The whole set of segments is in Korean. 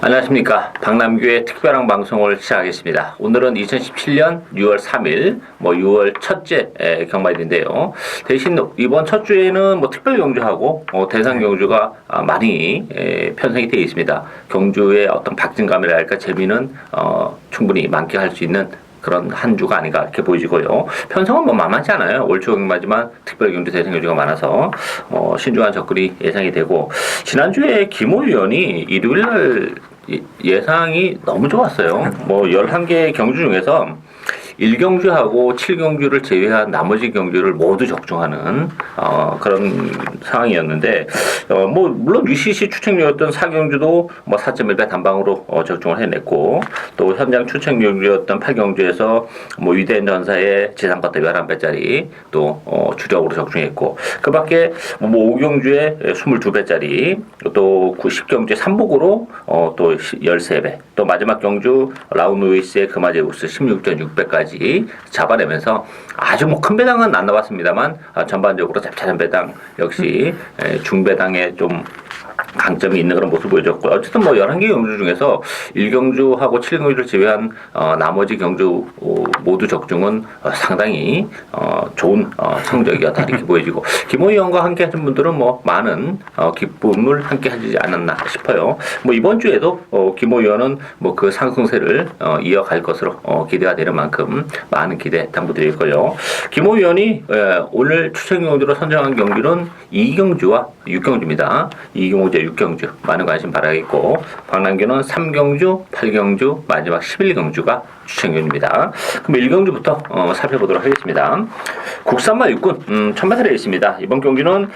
안녕하십니까. 박남규의 특별한 방송을 시작하겠습니다. 오늘은 2017년 6월 3일, 6월 첫째 경마일인데요. 대신 이번 첫 주에는 특별 경주하고 대상 경주가 많이 편성이 되어 있습니다. 경주의 어떤 박진감이랄까 재미는 충분히 만끽할 수 있는 그런 한 주가 아닌가 이렇게 보이지고요. 편성은 만만치 않아요. 올 초 경마지만 특별 경주 대상 경주가 많아서 신중한 접근이 예상이 되고, 지난주에 김호 위원이 일요일날 예상이 너무 좋았어요. 11개 경주 중에서 1경주하고 7경주를 제외한 나머지 경주를 모두 적중하는 그런 상황이었는데, 물론 UCC 추천료였던 4경주도 4.1배 단방으로 적중을 해냈고, 또 현장 추천경주였던 8경주에서 위대한 전사의 지상가대 11배짜리 또 주력으로 적중했고, 그 밖에 5경주에 22배짜리 또 10경주에 3복으로 또 13배, 또 마지막 경주 라우누이스의 금화제우스 16.6배까지 잡아내면서 아주 큰 배당은 안 나왔습니다만 전반적으로 잡차한 배당, 역시 중배당에 좀 강점이 있는 그런 모습을 보여줬고, 어쨌든 11개 경주 중에서 1경주하고 7경주를 제외한 나머지 경주 모두 적중은 상당히 좋은 성적이었다 이렇게 보여지고, 김호 의원과 함께 하신 분들은 많은 기쁨을 함께 하지 않았나 싶어요. 이번 주에도 김호 의원은 그 상승세를 이어갈 것으로 기대가 되는 만큼 많은 기대 당부드리고요. 김호 의원이 오늘 추천 경주로 선정한 경주는 2경주와 6경주입니다. 2경주, 6경주 많은 관심 바라겠고, 박남규는 3경주, 8경주, 마지막 11경주가 추천경주입니다. 그럼 1경주부터 살펴보도록 하겠습니다. 국산마 육군 1000m에 있습니다. 이번 경주는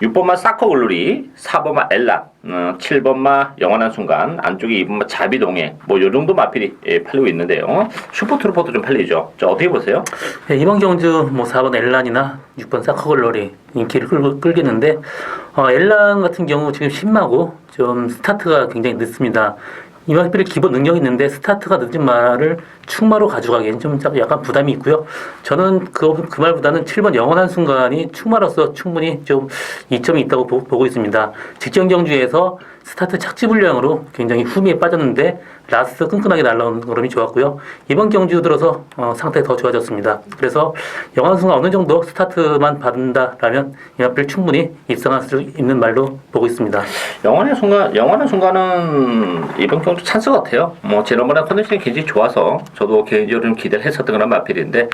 6번마 사커글로리, 4번마 엘라, 7번마 영원한 순간, 안쪽에 2번마 자비동행, 요 정도 마필이 팔리고 있는데요. 슈퍼트루퍼도 좀 팔리죠. 어떻게 보세요? 네, 이번 경주 4번 엘란이나 6번 사커글로리 인기를 끌겠는데, 엘란 같은 경우 지금 신마고 좀 스타트가 굉장히 늦습니다. 이 마필의 기본 능력이 있는데 스타트가 늦은 말을 축마로 가져가기엔 좀 약간 부담이 있고요. 저는 그 말보다는 7번 영원한 순간이 축마로서 충분히 좀 이점이 있다고 보고 있습니다. 직전 경주에서 스타트 착지 불량으로 굉장히 후미에 빠졌는데 라스트 끈끈하게 날라온 걸음이 좋았고요. 이번 경주 들어서 상태 더 좋아졌습니다. 그래서 영원한 순간 어느 정도 스타트만 받는다라면 이 마필 충분히 입상할 수 있는 말로 보고 있습니다. 영원한 순간은 이번 경주 찬스 같아요. 지난번에 컨디션이 굉장히 좋아서 저도 개인적으로 좀 기대를 했었던 그런 마필인데,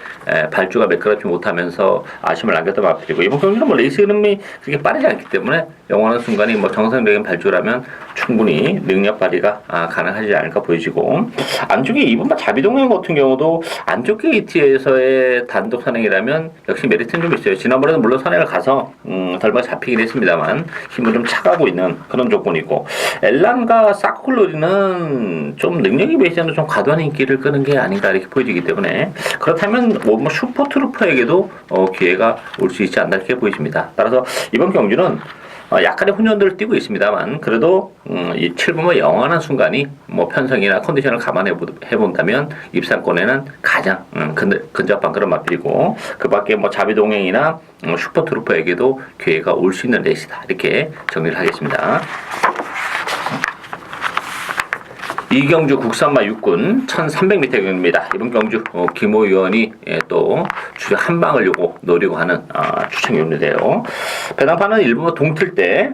발주가 매끄럽지 못하면서 아쉬움을 남겼던 마필이고, 이번 경주는 레이스 흐름이 그렇게 빠르지 않기 때문에 영원한 순간이 정상적인 발주라면 충분히 능력 발휘가 가능하지 않을까 보여지고, 안쪽에 2번마 자비동행 같은 경우도 안쪽 게이트에서의 단독 선행이라면 역시 메리트는 좀 있어요. 지난번에는 물론 선행을 가서 덜마 잡히긴 했습니다만 힘을 좀 차가고 있는 그런 조건이고, 엘란과 사콜로리는 좀 능력이 베이스는 좀 과도한 인기를 끄는 게 아닌가 이렇게 보여지기 때문에, 그렇다면 슈퍼트루퍼에게도 기회가 올 수 있지 않나 이렇게 보여집니다. 따라서 이번 경주는 약간의 혼돈들을 띠고 있습니다만, 그래도 이 7번의 영원한 순간이 편성이나 컨디션을 감안해 본다면 입상권에는 가장 근접한 그런 마필이고, 그 밖에 자비동행이나 슈퍼트루퍼에게도 기회가 올 수 있는 레이스다 이렇게 정리를 하겠습니다. 이경주 국산마 육군 1300m 경주입니다. 이번 경주 김호 의원이 또 주제 한 방을 노리고 하는 추천 경주인데요. 배당판은 1번마 동틀대,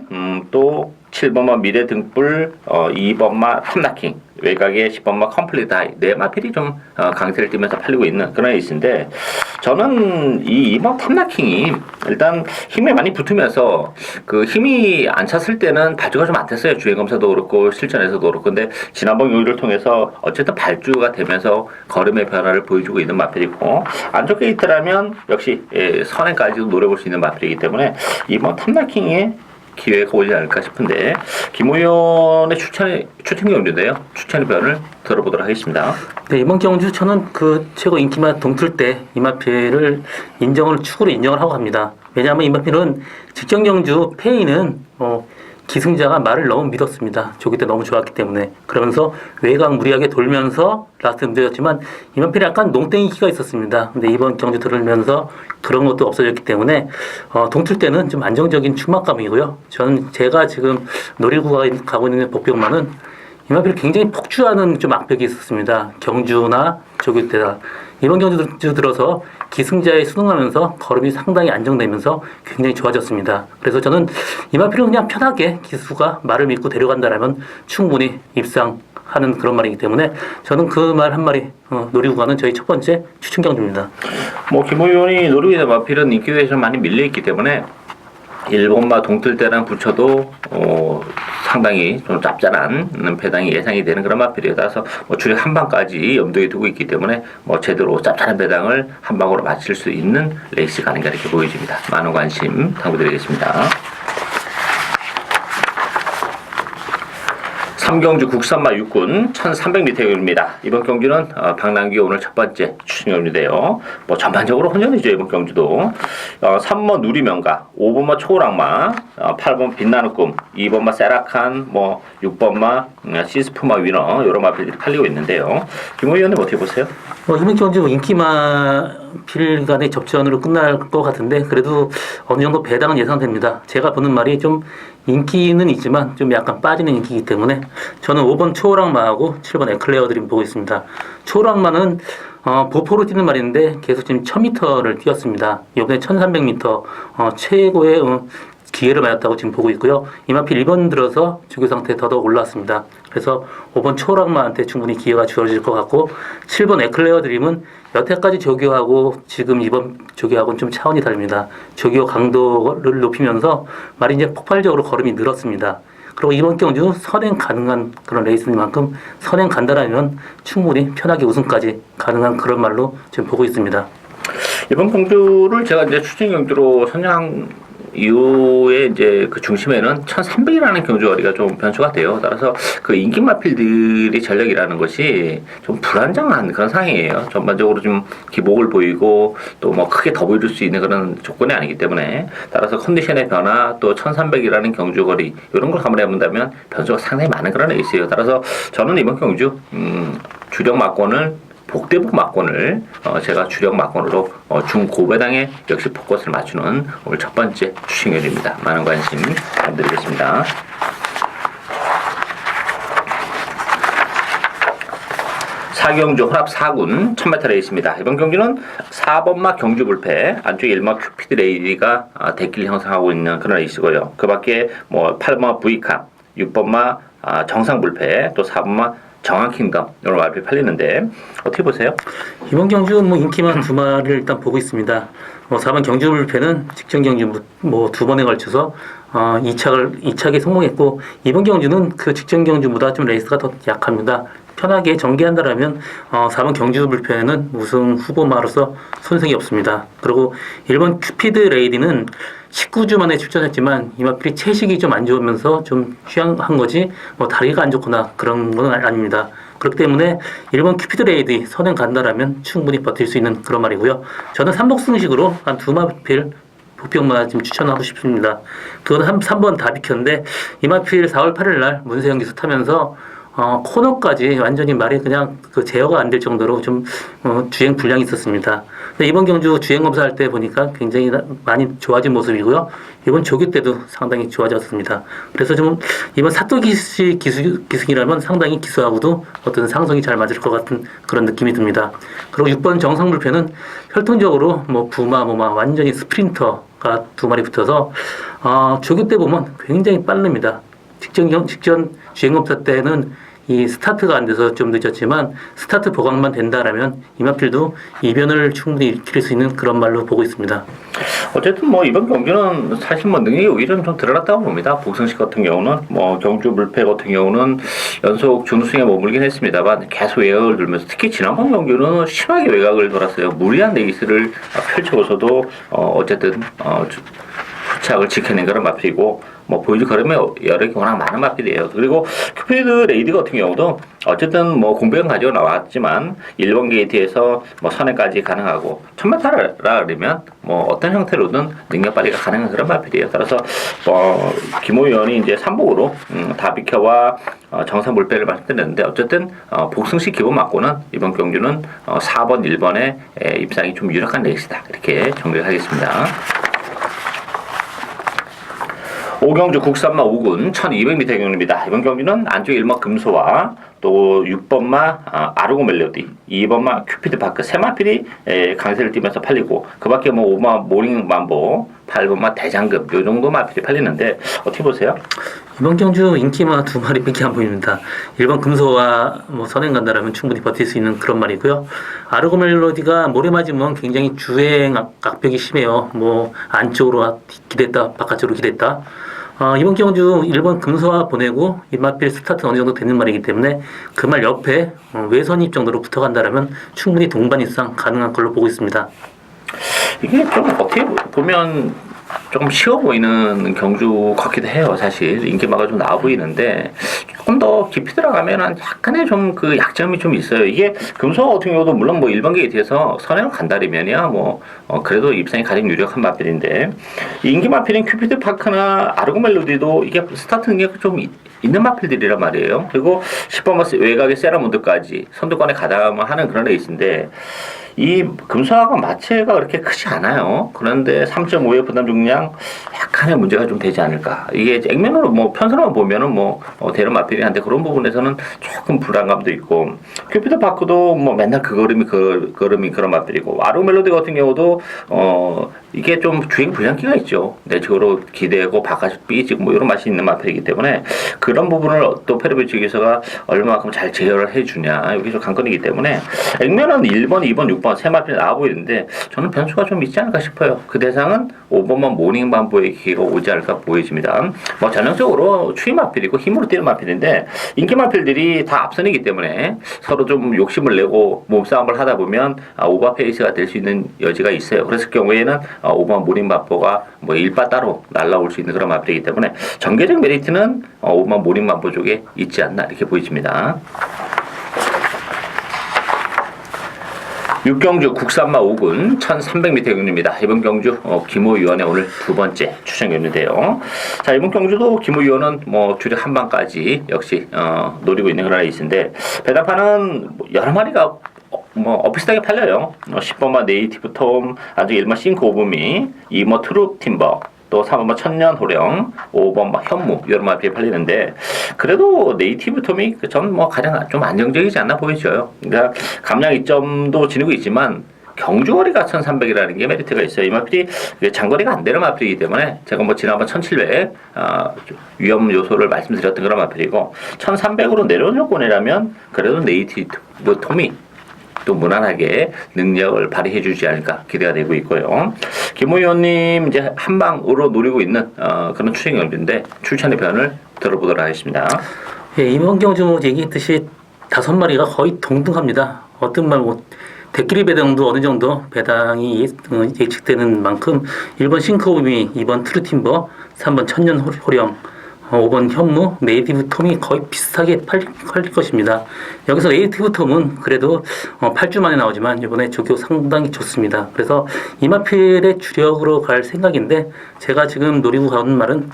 또 7번마 미래 등불, 2번마 탐나킹, 외곽에 10번마 컴플리트 하이, 네 마필이 좀 강세를 띠면서 팔리고 있는 그런 레이스인데, 저는 이 2번 탐나킹이 일단 힘에 많이 붙으면서 그 힘이 안 찼을 때는 발주가 좀 안 됐어요. 주행검사도 그렇고 실전에서도 그렇고. 근데 지난번 경기를 통해서 어쨌든 발주가 되면서 걸음의 변화를 보여주고 있는 마필이고, 안쪽 게이트라면 역시 선행까지도 노려볼 수 있는 마필이기 때문에 이번 탐나킹의 기회가 오지 않을까 싶은데, 김호 의원의 추천 경주인데요. 추천의 변을 들어보도록 하겠습니다. 네, 이번 경주 저는 최고 인기마 동틀대 이마필을 축으로 인정을 하고 갑니다. 왜냐하면 이마필은 직전 경주 페이는 기승자가 말을 너무 믿었습니다. 조기 때 너무 좋았기 때문에. 그러면서 외곽 무리하게 돌면서 라스트 문제였지만 이번 필에 약간 농땡이기가 있었습니다. 근데 이번 경주 들으면서 그런 것도 없어졌기 때문에 동틀 때는 좀 안정적인 축막감이고요. 저는 제가 지금 노리고 가고 있는 복병만은 이마필 굉장히 폭주하는 좀 악백이 있었습니다. 경주나 조규태다. 이번 경주 들어서 기승자에 순응하면서 걸음이 상당히 안정되면서 굉장히 좋아졌습니다. 그래서 저는 이마필은 그냥 편하게 기수가 말을 믿고 데려간다라면 충분히 입상하는 그런 말이기 때문에 저는 그 말 한 마리 노리고 가는 저희 첫 번째 추천 경주입니다. 뭐 김호 의원이 노르웨이 이마필은 인기도에 좀 많이 밀려있기 때문에 일본마 동틀대랑 붙여도 상당히 좀 짭짤한 배당이 예상이 되는 그런 마필이에요. 따라서 뭐 주력 한 방까지 염두에 두고 있기 때문에 뭐 제대로 짭짤한 배당을 한 방으로 맞출 수 있는 레이스가 아닌가 이렇게 보여집니다. 많은 관심 당부드리겠습니다. 삼경주 국산마 육군 1300m 경주입니다. 이번 경주는 박남기 오늘 첫 번째 추천 경주인데요. 뭐 전반적으로 혼전이죠. 이번 경주도 3번 누리명가, 5번마 초랑마, 8번 빛나는 꿈, 2번마 세라칸, 뭐 6번마 시스프마 위너 이런 마필들이 팔리고 있는데요. 김호 의원님 어떻게 보세요? 이번 경주 인기마 필 간의 접전으로 끝날 것 같은데 그래도 어느 정도 배당은 예상됩니다. 제가 보는 말이 좀 인기는 있지만 좀 약간 빠지는 인기이기 때문에 저는 5번 초랑마하고 7번 에클레어 드림 보고 있습니다. 초랑마는 보포로 뛰는 말인데 계속 지금 1000m를 뛰었습니다. 이번에 1300m 최고의 기회를 맞았다고 지금 보고 있고요. 이마필 1번 들어서 주교 상태 더더욱 올라왔습니다. 그래서 5번 초랑마한테 충분히 기회가 주어질 것 같고 7번 에클레어 드림은 여태까지 조교하고 지금 이번 조교하고는 좀 차원이 다릅니다. 조교 강도를 높이면서 말이 이제 폭발적으로 걸음이 늘었습니다. 그리고 이번 경주 선행 가능한 그런 레이스인 만큼 선행 간다라면 충분히 편하게 우승까지 가능한 그런 말로 지금 보고 있습니다. 이번 경주를 제가 이제 추천 경주로 선정한 이후에 이제 그 중심에는 1300이라는 경주거리가 좀 변수가 돼요. 따라서 그 인기 마필들이 전력이라는 것이 좀 불안정한 그런 상황이에요. 전반적으로 좀 기복을 보이고 또 뭐 크게 더 보일 수 있는 그런 조건이 아니기 때문에 따라서 컨디션의 변화 또 1300이라는 경주거리 이런 걸 감안해 본다면 변수가 상당히 많은 그런 레이스예요. 따라서 저는 이번 경주 주력 막권을 복대복 막권을 제가 주력 막권으로 중고배당에 역시 포커스를 맞추는 오늘 첫 번째 추천결입니다. 많은 관심 부탁드리겠습니다. 사경주 혼합 4군 1000m 레이스입니다. 이번 경주는 4번마 경주불패 안쪽에 1마 큐피드 레이디가 대기를 형성하고 있는 그런 레이스고요. 그 밖에 뭐 8번마 부이카, 6번마 정상불패, 또 4번마 정한킹덤 이런 말이 팔리는데 어떻게 보세요? 이번 경주 뭐 인기만 두 마리를 일단 보고 있습니다. 4번 경주불패는 직전 경주 뭐 두 번에 걸쳐서 2착에 성공했고 이번 경주는 그 직전 경주보다 좀 레이스가 더 약합니다. 편하게 전개한다라면 4번 경주불패는 우승 후보마로서 손색이 없습니다. 그리고 1번 큐피드 레이디는 19주 만에 출전했지만 이마필이 채식이 좀 안 좋으면서 좀 취향한 거지 뭐 다리가 안 좋거나 그런 건 아닙니다. 그렇기 때문에 1번 큐피드 레이디 선행 간다라면 충분히 버틸 수 있는 그런 말이고요. 저는 3복승식으로 한 두 마필 복병만 지금 추천하고 싶습니다. 그건 3번 다 비켰는데 이마필 4월 8일 날 문세영 기수 타면서 코너까지 완전히 말이 그냥 그 제어가 안 될 정도로 좀 주행 불량이 있었습니다. 근데 이번 경주 주행 검사할 때 보니까 굉장히 많이 좋아진 모습이고요. 이번 조교 때도 상당히 좋아졌습니다. 그래서 좀 이번 사토기시 기승이라면 상당히 기수하고도 어떤 상성이 잘 맞을 것 같은 그런 느낌이 듭니다. 그리고 6번 정상불패는 혈통적으로 뭐 부마, 모마 완전히 스프린터가 두 마리 붙어서 조교 때 보면 굉장히 빠릅니다. 직전 주행 검사 때는 이 스타트가 안 돼서 좀 늦었지만 스타트 보강만 된다라면 이마필도 이변을 충분히 일으킬 수 있는 그런 말로 보고 있습니다. 어쨌든 뭐 이번 경주는 사실 뭐 능력이 오히려 좀 드러났다고 봅니다. 복승식 같은 경우는 뭐 경주 불패 같은 경우는 연속 준우승에 머물긴 했습니다만 계속 외곽을 돌면서 특히 지난번 경주는 심하게 외곽을 돌았어요. 무리한 레이스를 펼쳐서도 어쨌든 후착을 지켜낸 그런 마필이고 뭐 보여줄 걸음에 여력이 워낙 많은 마필이에요. 그리고 큐피드 레이디 같은 경우도 어쨌든 뭐 공백은 가지고 나왔지만 1번 게이트에서 뭐 선행까지 가능하고 1000m라 그러면 뭐 어떤 형태로든 능력 발휘가 가능한 그런 마필이에요. 따라서 김호 의원이 이제 3복으로 다비켜와 정상불패를 말씀드렸는데 어쨌든 복승식 기본 맞고는 이번 경주는 4번 1번의 입상이 좀 유력한 레이스다 이렇게 정리하겠습니다. 오경주 국산마 5군 1200m 경기입니다. 이번 경기는 안쪽 1마 금소와 또 6번마 아르고 멜로디, 2번마 큐피드 파크 세 마필이 강세를 띠면서 팔리고 그 밖에 뭐 5마 모닝 만보, 8번마 대장금 요 정도 마필이 팔리는데 어떻게 보세요? 이번 경주 인기마 두 마리밖에 안 보입니다. 1번 금소와 뭐 선행 간다라면 충분히 버틸 수 있는 그런 말이고요. 아르고 멜로디가 모래 맞으면 굉장히 주행 악벽이 심해요. 뭐 안쪽으로 기댔다 바깥쪽으로 기댔다. 이번 경주 1번 금소와 보내고 입마필 스타트 어느 정도 되는 말이기 때문에 그 말 옆에 외선입 정도로 붙어간다라면 충분히 동반 이상 가능한 걸로 보고 있습니다. 이게 좀 어떻게 보면 조금 쉬워 보이는 경주 같기도 해요. 사실 인기마가 좀 나아 보이는데 조금 더 깊이 들어가면은 약간의 좀 그 약점이 좀 있어요. 이게 금소 같은 경우도 물론 뭐 일반 게이트에서 선행을 간다리면이야 뭐 그래도 입상이 가장 유력한 마필인데 인기 마필인 큐피드 파크나 아르고 멜로디도 이게 스타트 능력이 좀 있는 마필들이란 말이에요. 그리고 10번 외곽의 세라문드까지 선두권에 가담하는 그런 레이스인데 이 금소하고 마체가 그렇게 크지 않아요. 그런데 3.5의 부담 중량 약간의 문제가 좀 되지 않을까. 이게 액면으로 뭐 편선만 보면은 뭐 대런 마필이 한데 그런 부분에서는 조금 불안감도 있고 큐피드 파크도 뭐 맨날 그 걸음이 그런 마필이고 아르고 멜로디 같은 경우도 이게 좀 주행 불량기가 있죠. 내적으로 기대고 바깥 삐지고 뭐 이런 맛이 있는 마필이기 때문에 그런 부분을 또 페르비 측에서가 얼마만큼 잘 제어를 해주냐 여기 좀 관건이기 때문에 액면은 1번, 2번, 6번 세 마필이 나와 보이는데 저는 변수가 좀 있지 않을까 싶어요. 그 대상은 5번만 모닝 반보의 기회가 오지 않을까 보여집니다. 뭐 전형적으로 추위 마필이고 힘으로 뛰는 마필인데 인기 마필들이 다 앞선이기 때문에 서로 좀 욕심을 내고 몸싸움을 하다 보면 오버페이스가 될 수 있는 여지가 있어요. 그랬을 경우에는 5번 모닝 반보가 뭐 일바 따로 날라올 수 있는 그런 마필이기 때문에 전개적 메리트는 5번 모닝 반보 쪽에 있지 않나 이렇게 보여집니다. 육경주 국산마 5군 1300m 경주입니다. 이번 경주 김호 위원의 오늘 두 번째 추천 경주인데요. 자, 이번 경주도 김호 위원은 뭐 주력 한방까지 역시 노리고 있는 그런 레이스인데 배당판은 여러 마리가 뭐 비슷하게 팔려요. 10번마 네이티브 톰, 아주 1번 싱크 오브미, 2번 트루 팀버, 또 3번 천년 호령, 5번 현무 여러 마리에 팔리는데 그래도 네이티브 톰이 전 뭐 가장 좀 안정적이지 않나 보여져요. 그러니까 감량 2점도 지니고 있지만 경주거리가 1300이라는 게 메리트가 있어요. 이 마필이 장거리가 안 되는 마필이기 때문에 제가 뭐 지난번 1700 위험 요소를 말씀드렸던 그런 마필이고 1300으로 내려온 요건이라면 그래도 네이티브 톰이 또 무난하게 능력을 발휘해 주지 않을까 기대가 되고 있고요. 김호 의원님 이제 한방으로 노리고 있는 그런 추천 경주인데 출전의 변을 들어보도록 하겠습니다. 예, 이번 경주 얘기했듯이 5마리가 거의 동등합니다. 어떤 말 뭐 대끼리 배당도 어느 정도 배당이 예측되는 만큼 1번 싱크오미, 2번 트루팀버, 3번 천년 호령, 5번 현무, 네이티브 톰이 거의 비슷하게 팔릴 것입니다. 여기서 네이티브 톰은 그래도 8주 만에 나오지만 이번에 조교 상당히 좋습니다. 그래서 이마필의 주력으로 갈 생각인데 제가 지금 노리고 가는 말은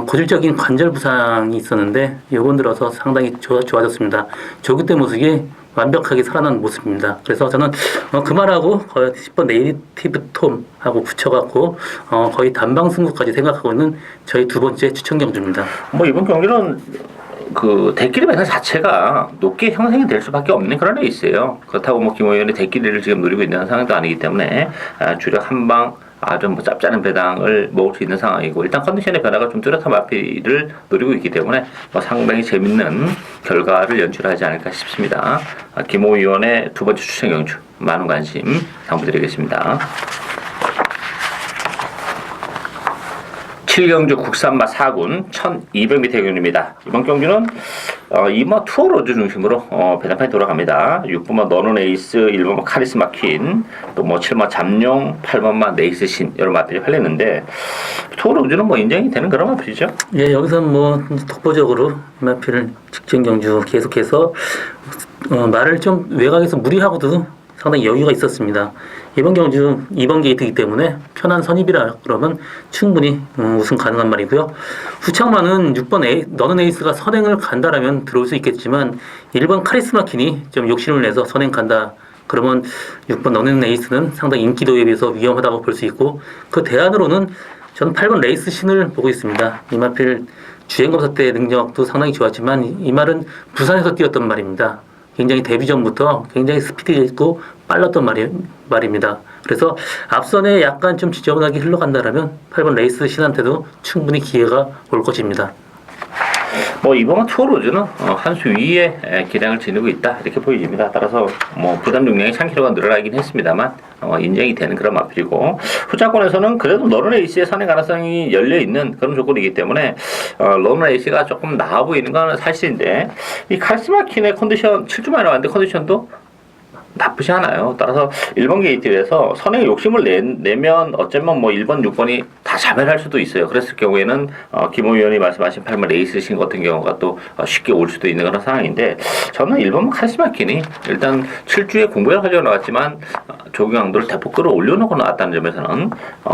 고질적인 관절 부상이 있었는데 요번 들어서 상당히 좋아졌습니다. 조교 때 모습이 완벽하게 살아난 모습입니다. 그래서 저는 그 말하고 거의 10번 네이티브 톰하고 붙여갖고 거의 단방 승부까지 생각하고 있는 저희 두 번째 추천 경주입니다. 뭐 이번 경기는 그 대끼리 배당 자체가 높게 형성이 될 수밖에 없는 그런 레이스예요. 그렇다고 뭐 김호 의원이 대끼리를 지금 노리고 있는 상황도 아니기 때문에 주력 한방 아주 뭐 짭짤한 배당을 먹을 수 있는 상황이고 일단 컨디션의 변화가 좀 뚜렷한 마필을 노리고 있기 때문에 뭐 상당히 재밌는 결과를 연출하지 않을까 싶습니다. 김호 의원의 두 번째 추천 경주 많은 관심 당부드리겠습니다. 7경주 국산마 4군 1200m 경주입니다. 이번 경주는 2번 투어로즈 중심으로 배당판이 돌아갑니다. 6번마 너는 에이스, 1번마 카리스마 퀸, 또 뭐 7번마 잠룡, 8번마 네이스 신 여러 마필이 팔렸는데 투어로즈는 뭐 인정이 되는 그런 마필이죠. 예, 여기서 뭐 독보적으로 마필을 직전 경주 계속해서 말을 좀 외곽에서 무리하고도 상당히 여유가 있었습니다. 이번 경주 2번 게이트이기 때문에 편한 선입이라 그러면 충분히 우승 가능한 말이고요. 후창마는 6번 너는 에이스가 선행을 간다라면 들어올 수 있겠지만 1번 카리스마 킨이 좀 욕심을 내서 선행 간다. 그러면 6번 너는 에이스는 상당히 인기도에 비해서 위험하다고 볼 수 있고 그 대안으로는 저는 8번 레이스 신을 보고 있습니다. 이마필 주행검사 때 능력도 상당히 좋았지만 이 말은 부산에서 뛰었던 말입니다. 굉장히 데뷔 전부터 굉장히 스피드 있고 빨랐던 말입니다. 그래서 앞선에 약간 좀 지저분하게 흘러간다라면 8번 레이스 신한테도 충분히 기회가 올 것입니다. 뭐 이번 투어로즈는 한 수 위에 기량을 지니고 있다 이렇게 보여집니다. 따라서 뭐 부담 용량이 1000kg가 늘어나긴 했습니다만 인정이 되는 그런 마필이고, 후자권에서는 그래도 러너레이스의 선행 가능성이 열려 있는 그런 조건이기 때문에 러너레이스가 조금 나아 보이는 건 사실인데, 이 카리스마킨의 컨디션 7주 만에 나왔는데 컨디션도 나쁘지 않아요. 따라서 1번 게이트에서 선행에 욕심을 내면 어쩌면 뭐 1번, 6번이 다 자멸할 수도 있어요. 그랬을 경우에는 김호 의원이 말씀하신 8번 레이스신 같은 경우가 또 쉽게 올 수도 있는 그런 상황인데, 저는 1번 카리스마킨이 일단 7주에 공부를 하려고 나왔지만 조경강도를 대폭 끌어올려놓고 나왔다는 점에서는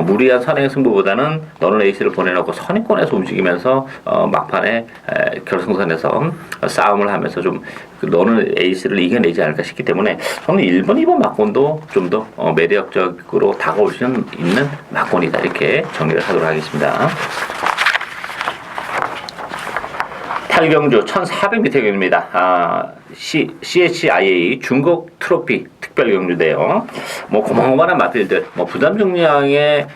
무리한 선행 승부보다는 너는 레이스를 보내놓고 선행권에서 움직이면서 막판에 결승선에서 싸움을 하면서 좀 너는 에이스를 이겨내지 않을까 싶기 때문에 저는 1번, 2번 막권도 좀 더 매력적으로 다가올 수 있는 막권이다 이렇게 정리를 하도록 하겠습니다. 탈경주 1400m 경주입니다. CHIA 중국 트로피 특별 경주인데요. 뭐 고만고만한 마필들, 뭐 부담 중량의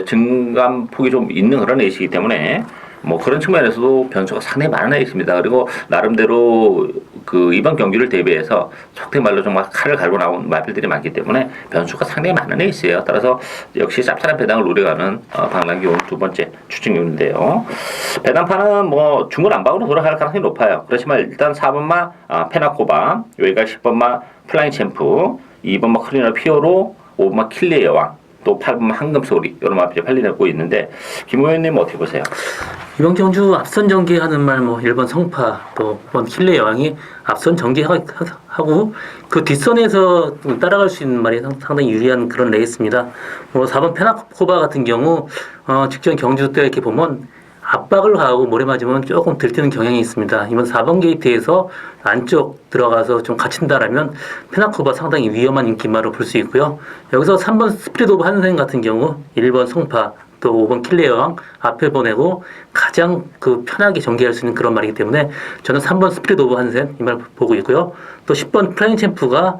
증감폭이 좀 있는 그런 레이스이기 때문에 뭐 그런 측면에서도 변수가 상당히 많은 레이스입니다. 그리고 나름대로 그 이번 경기를 대비해서 속된 말로 정말 칼을 갈고 나온 마필들이 많기 때문에 변수가 상당히 많은 레이스예요. 따라서 역시 짭짤한 배당을 노려가는 방랑기 오늘 두 번째 추진경인데요. 배당판은 뭐 중간 안박으로 돌아갈 가능성이 높아요. 그렇지만 일단 4번마 페나코바, 여기가 10번마 플라잉 챔프, 2번마 크리너 피오로, 5번마 킬리의 여왕, 또 8번 황금소리 이런 마필이 팔리고 있는데, 김 의원님 어떻게 보세요? 이번 경주 앞선 전개하는 말, 뭐 1번 성파, 또 5번 킬레 여왕이 앞선 전개하고 그 뒷선에서 따라갈 수 있는 말이 상당히 유리한 그런 레이스입니다. 뭐 4번 페나코바 같은 경우 직전 경주 때 이렇게 보면 압박을 가하고 모래 맞으면 조금 들뜨는 경향이 있습니다. 이번 4번 게이트에서 안쪽 들어가서 좀 갇힌다라면 페나코바 상당히 위험한 인기마로 볼 수 있고요. 여기서 3번 스피드 오브 한생 같은 경우 1번 성파, 또 5번 킬레어왕 앞에 보내고 가장 그 편하게 전개할 수 있는 그런 말이기 때문에 저는 3번 스피드 오브 한센 이 말 보고 있고요. 또 10번 플라잉 챔프가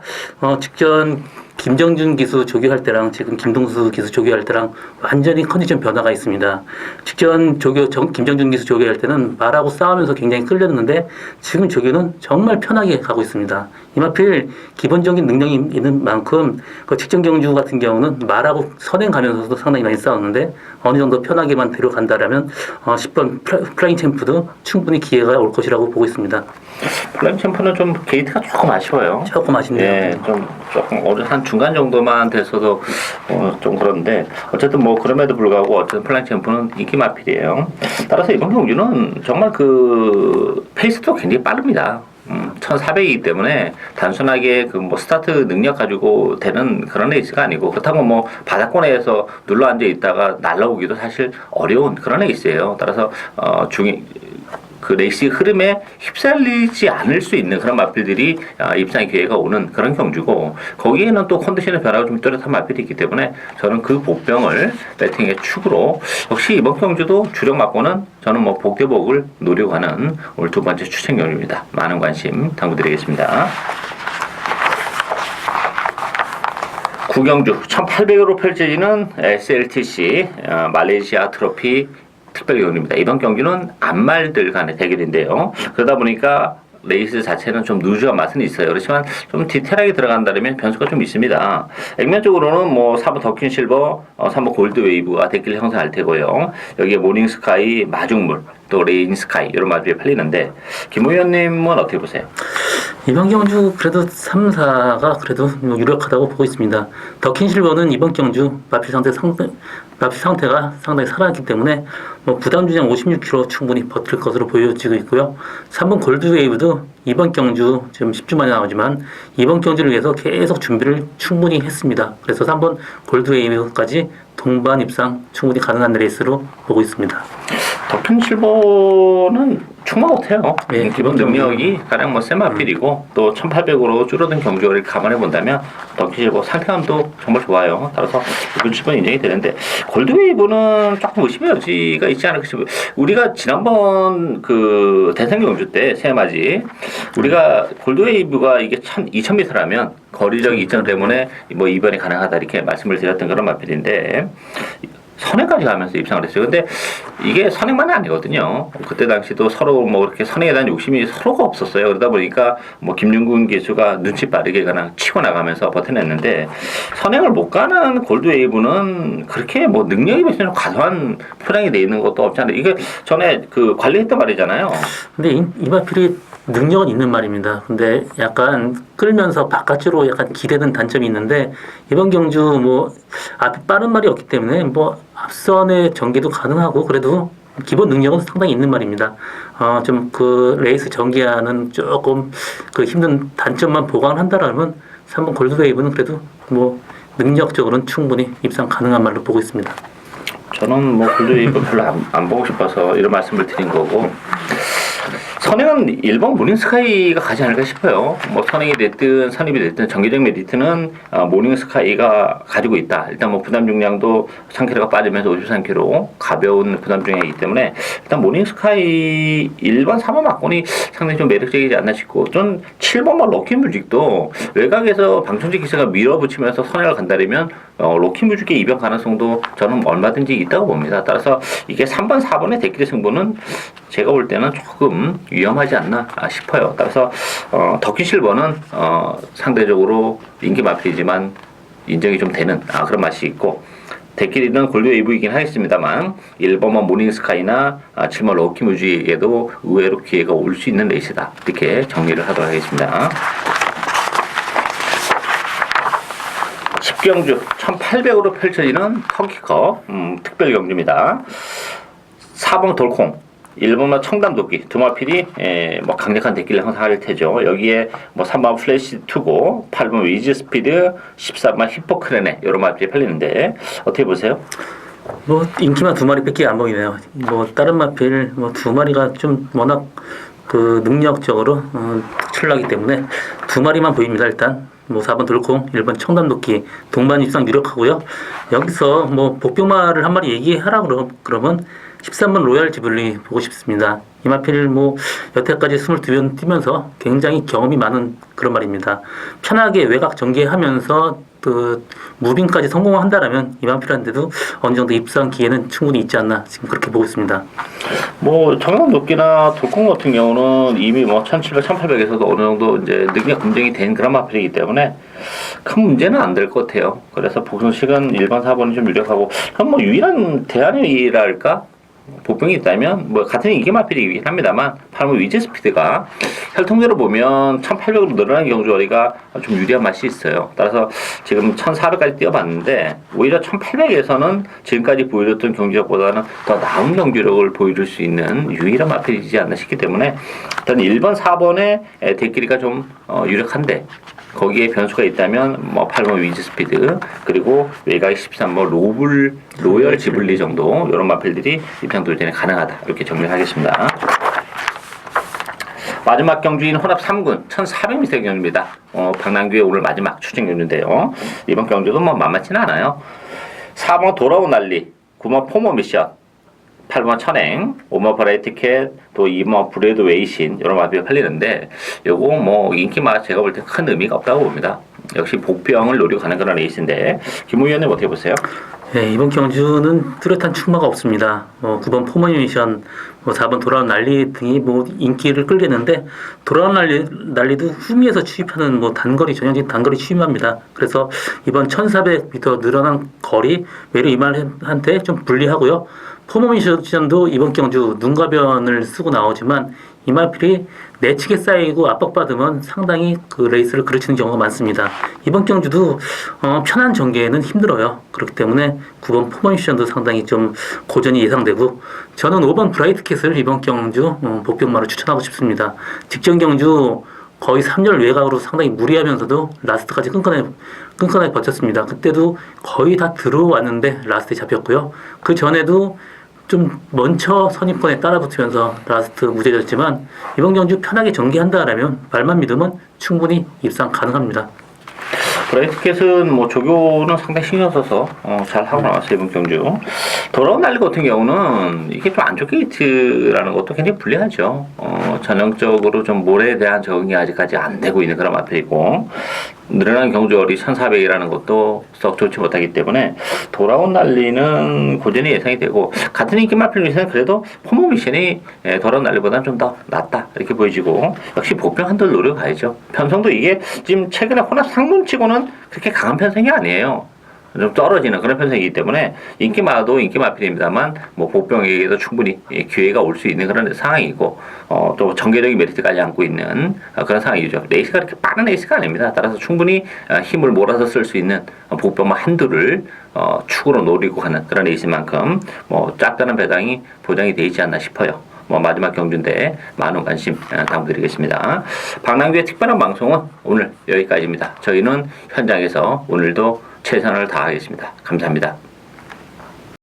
직전 김정준 기수 조교할 때랑 지금 김동수 기수 조교할 때랑 완전히 컨디션 변화가 있습니다. 직전 김정준 기수 조교할 때는 말하고 싸우면서 굉장히 끌렸는데 지금 조교는 정말 편하게 가고 있습니다. 이마필 기본적인 능력이 있는 만큼 그 직전 경주 같은 경우는 말하고 선행 가면서도 상당히 많이 싸웠는데 어느 정도 편하게만 데려간다라면 10번 플라잉 챔프도 충분히 기회가 올 것이라고 보고 있습니다. 플라잉 챔프는 좀 게이트가 조금 아쉬워요. 조금 아쉽네요. 예, 조금 한 중간 정도만 됐어도 좀 그런데 어쨌든 뭐 그럼에도 불구하고 어쨌든 플라잉 챔프는 인기 마필이에요. 따라서 이번 경주는 정말 그 페이스도 굉장히 빠릅니다. 1400이기 때문에 단순하게 그 뭐 스타트 능력 가지고 되는 그런 레이스가 아니고, 그렇다고 뭐 바닥권에서 눌러 앉아 있다가 날라오기도 사실 어려운 그런 레이스예요. 따라서 그 레이스 흐름에 휩쓸리지 않을 수 있는 그런 마필들이 입상의 기회가 오는 그런 경주고, 거기에는 또 컨디션의 변화가 좀 뚜렷한 마필이 있기 때문에 저는 그 복병을 배팅의 축으로, 역시 이번 경주도 주력 막고는 저는 뭐 복대복을 노리고 가는 오늘 두 번째 추천 경주입니다. 많은 관심 당부드리겠습니다. 구경주 1800으로 펼쳐지는 SLTC 말레이시아 트로피 특별 경주입니다. 이번 경기는 안말들 간의 대결인데요. 그러다 보니까 레이스 자체는 좀 누주한 맛은 있어요. 그렇지만 좀 디테일하게 들어간다면 변수가 좀 있습니다. 액면적으로는 뭐 4번 더킨 실버, 3번 골드 웨이브가 대기를 형성할 테고요. 여기에 모닝 스카이, 마중물, 또 레인 스카이 이런 마주에 팔리는데, 김 의원님은 어떻게 보세요? 이번 경주 그래도 3, 4가 그래도 유력하다고 보고 있습니다. 더킨 실버는 이번 경주 마필 상태가 상당히 살아났기 때문에 뭐 부담 중량 56kg 충분히 버틸 것으로 보여지고 있고요. 3번 골드웨이브도 이번 경주 지금 10주 만에 나오지만 이번 경주를 위해서 계속 준비를 충분히 했습니다. 그래서 3번 골드웨이브까지 동반 입상 충분히 가능한 레이스로 보고 있습니다. 더킨 실버는 충만 못해요. 네, 기본 능력이 가장 뭐 센 마필이고 또 1800으로 줄어든 경주를 감안해 본다면 덩키실버 상태감도 정말 좋아요. 따라서 이번 주번 인정이 되는데 골드웨이브는 조금 의심의 여지가 있지 않을까 싶어요. 우리가 지난번 그 대선 경주 때 새해맞이 우리가 골드웨이브가 이게 2000m라면 거리적 이점 때문에 뭐 이변이 가능하다 이렇게 말씀을 드렸던 그런 마필인데 선행까지 가면서 입상을 했어요. 근데 이게 선행만이 아니거든요. 그때 당시도 서로 뭐 이렇게 선행에 대한 욕심이 서로가 없었어요. 그러다 보니까 뭐 김윤군 기수가 눈치 빠르게 그냥 치고 나가면서 버텨냈는데 선행을 못 가는 골드웨이브는 그렇게 뭐 능력이 있으면 과도한 포장이 돼 있는 것도 없지 않아요. 이게 전에 그 관리했던 말이잖아요. 근데 이 마필이 능력은 있는 말입니다. 근데 약간 끌면서 바깥으로 약간 기대는 단점이 있는데 이번 경주 뭐 앞에 빠른 말이 없기 때문에 뭐 앞선의 전개도 가능하고 그래도 기본 능력은 상당히 있는 말입니다. 좀 그 레이스 전개하는 조금 그 힘든 단점만 보강한다라면 3번 골드웨이브는 그래도 뭐 능력적으로는 충분히 입상 가능한 말로 보고 있습니다. 저는 뭐 골드웨이브 별로 안 보고 싶어서 이런 말씀을 드린 거고 선행은 1번 모닝스카이가 가지 않을까 싶어요. 뭐 선행이 됐든 선입이 됐든 정기적 메리트는 모닝스카이가 가지고 있다. 일단 뭐 부담 중량도 3kg가 빠지면서 53kg 가벼운 부담 중량이기 때문에 일단 모닝스카이 1번, 3번 막권이 상당히 좀 매력적이지 않나 싶고 전 7번만 럭키뮤직도 외곽에서 방청지 기세가 밀어붙이면서 선행을 간다면 럭키뮤직의 이변 가능성도 저는 얼마든지 있다고 봅니다. 따라서 이게 3번, 4번의 대끼리 승부는 제가 볼 때는 조금 위험하지 않나 싶어요. 따라서 덕키실버는 상대적으로 인기 마필이지만 인정이 좀 되는 그런 맛이 있고 대끼리는 골드웨이브이긴 하겠습니다만 1번만 모닝스카이나 7번 럭키뮤직에도 의외로 기회가 올 수 있는 레이스다. 이렇게 정리를 하도록 하겠습니다. 10경주 1800으로 펼쳐지는 터키컵 특별 경주입니다. 4번 돌콩 1번은 청담도끼 두 마필이 뭐 강력한 대끼를 형성할 테죠. 여기에 뭐 3번 플래시 투고 8번 위즈 스피드 13번 히포크레네 이런 마필이 팔리는데 어떻게 보세요? 뭐 인기만 두 마리밖에 안 보이네요. 뭐 다른 마필 뭐 두 마리가 좀 워낙 그 능력적으로 특출나기 때문에 두 마리만 보입니다. 일단 뭐 4번 돌콩, 1번 청담도끼 동반 입상 유력하고요. 여기서 뭐 복병마를 한 마리 얘기하라 그러면 13번 로얄 지블리 보고 싶습니다. 이 마필 뭐 여태까지 22번 뛰면서 굉장히 경험이 많은 그런 말입니다. 편하게 외곽 전개하면서 그 무빙까지 성공한다라면 이 마필한테도 어느 정도 입상 기회는 충분히 있지 않나 지금 그렇게 보고 있습니다. 뭐 청담도끼나 돌콩 같은 경우는 이미 뭐 1700, 1800에서도 어느 정도 이제 능력 검증이 된 그런 마필이기 때문에 큰 문제는 안 될 것 같아요. 그래서 복선식은 1번, 4번이 좀 유력하고 뭐 유일한 대안이랄까? 복병이 있다면 뭐 같은 이게 마필이긴 합니다만 8번 위즈 스피드가 혈통대로 보면 1800으로 늘어나는 경주거리가 좀 유리한 맛이 있어요. 따라서 지금 1400까지 뛰어봤는데 오히려 1800에서는 지금까지 보여줬던 경주력보다는 더 나은 경주력을 보여줄 수 있는 유일한 마필이지 않나 싶기 때문에 일단 1번, 4번의 대끼리가 좀 유력한데 거기에 변수가 있다면 뭐 8번 위즈 스피드 그리고 외곽 13번 로열 지블리 정도 이런 마필들이 입상 도전에 가능하다 이렇게 정리하겠습니다. 마지막 경주인 혼합 3군 1400m 경주입니다. 박남규의 오늘 마지막 추진 경주인데요. 이번 경주도 뭐 만만치는 않아요. 4번 돌아온 난리 9번 포모 미션 8번 천행, 5번 버라이티켓, 또 2번 브레드 웨이신 이런 마필이 팔리는데 요거 뭐 인기만 제가 볼 때 큰 의미가 없다고 봅니다. 역시 복병을 노리고 가는 그런 레이스인데 김 의원님 어떻게 보세요? 네, 이번 경주는 뚜렷한 충마가 없습니다. 9번 포머니션, 4번 돌아온 난리 등이 뭐 인기를 끌겠는데 돌아온 난리도 후미에서 취입하는 뭐 단거리 전형적인 단거리 취입합니다. 그래서 이번 1400m 늘어난 거리 외려 이말한테 좀 불리하고요. 포머니션도 이번 경주 눈가변을 쓰고 나오지만 이말필이 내측에 쌓이고 압박받으면 상당히 그 레이스를 그르치는 경우가 많습니다. 이번 경주도 편한 전개에는 힘들어요. 그렇기 때문에 9번 포머니션도 상당히 좀 고전이 예상되고 저는 5번 브라이트캣을 이번 경주 복병마로 추천하고 싶습니다. 직전 경주 거의 3열 외곽으로 상당히 무리하면서도 라스트까지 끈끈하게 버텼습니다. 그때도 거의 다 들어왔는데 라스트에 잡혔고요. 그 전에도 좀 먼저 선입권에 따라붙으면서 라스트 무죄졌지만 이번 경주 편하게 전개한다라면 말만 믿으면 충분히 입상 가능합니다. 브라이트켓은 뭐 조교는 상당히 신경 써서 잘 하고 나왔어요 이번 경주. 돌아온 날리 같은 경우는 이게 좀 안쪽 게이트라는 것도 굉장히 불리하죠. 전형적으로 좀 몰에 대한 적응이 아직까지 안 되고 있는 그런 마필이고 늘어난 경주월이 1400이라는 것도 썩 좋지 못하기 때문에 돌아온 날리는 고전히 예상이 되고 같은 인기 마필 미션은 그래도 포모 미션이 돌아온 날리보다는 좀 더 낫다 이렇게 보여지고 역시 보병 한들 노려가야죠. 편성도 이게 지금 최근에 호남 상문치고는 그렇게 강한 편성이 아니에요. 좀 떨어지는 그런 편성이기 때문에 인기 많아도 인기 마필입니다만 뭐 보병에게도 충분히 기회가 올 수 있는 그런 상황이고 또 전개적인 메리트까지 안고 있는 그런 상황이죠. 레이스가 그렇게 빠른 레이스가 아닙니다. 따라서 충분히 힘을 몰아서 쓸 수 있는 보병만 한두를 축으로 노리고 가는 그런 레이스인 만큼 뭐 짭짤한 배당이 보장이 되어 있지 않나 싶어요. 뭐 마지막 경주인데 많은 관심 당부드리겠습니다. 박남규의 특별한 방송은 오늘 여기까지입니다. 저희는 현장에서 오늘도 최선을 다하겠습니다. 감사합니다.